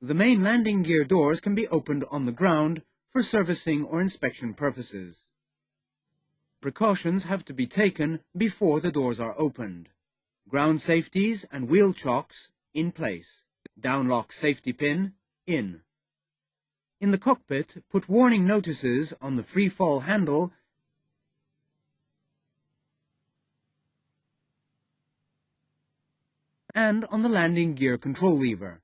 The main landing gear doors can be opened on the ground for servicing or inspection purposes. Precautions have to be taken before the doors are opened. Ground safeties and wheel chocks in place. Downlock safety pin in. In the cockpit, put warning notices on the free fall handle and on the landing gear control lever.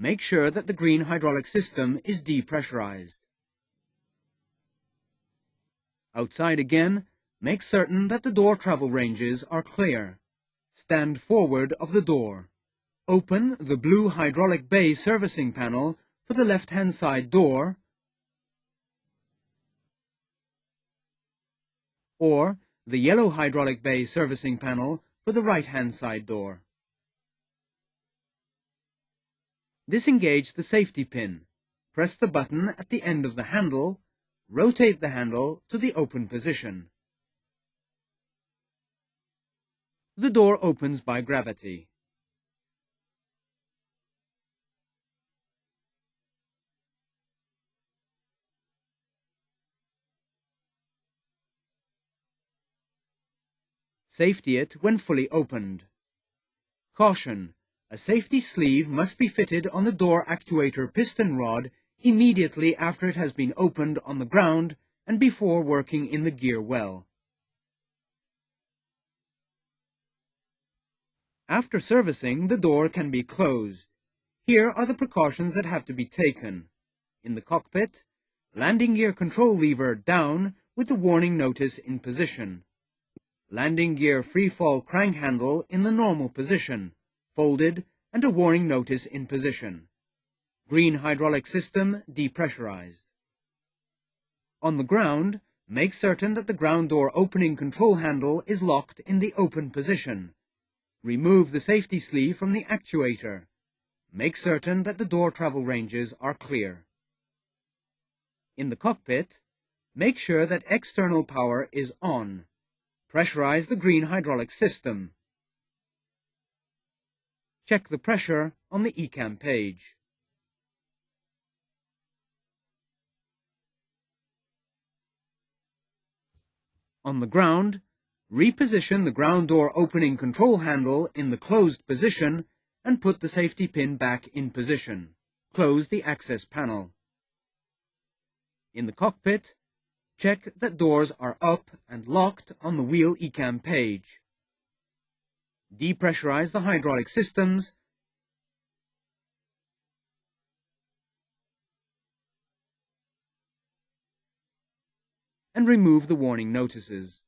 Make sure that the green hydraulic system is depressurized. Outside again, make certain that the door travel ranges are clear. Stand forward of the door. Open the blue hydraulic bay servicing panel for the left-hand side door or the yellow hydraulic bay servicing panel for the right-hand side door. Disengage the safety pin. Press the button at the end of the handle. Rotate the handle to the open position. The door opens by gravity. Safety it when fully opened. Caution! A safety sleeve must be fitted on the door actuator piston rod immediately after it has been opened on the ground and before working in the gear well. After servicing, the door can be closed. Here are the precautions that have to be taken. In the cockpit, landing gear control lever down with the warning notice in position. Landing gear free fall crank handle in the normal position, folded and a warning notice in position. Green hydraulic system depressurized. On the ground, make certain that the ground door opening control handle is locked in the open position. Remove the safety sleeve from the actuator. Make certain that the door travel ranges are clear. In the cockpit, make sure that external power is on. Pressurize the green hydraulic system. Check the pressure on the ECAM page. On the ground, reposition the ground door opening control handle in the closed position and put the safety pin back in position. Close the access panel. In the cockpit, check that doors are up and locked on the wheel ECAM page. Depressurize the hydraulic systems and remove the warning notices.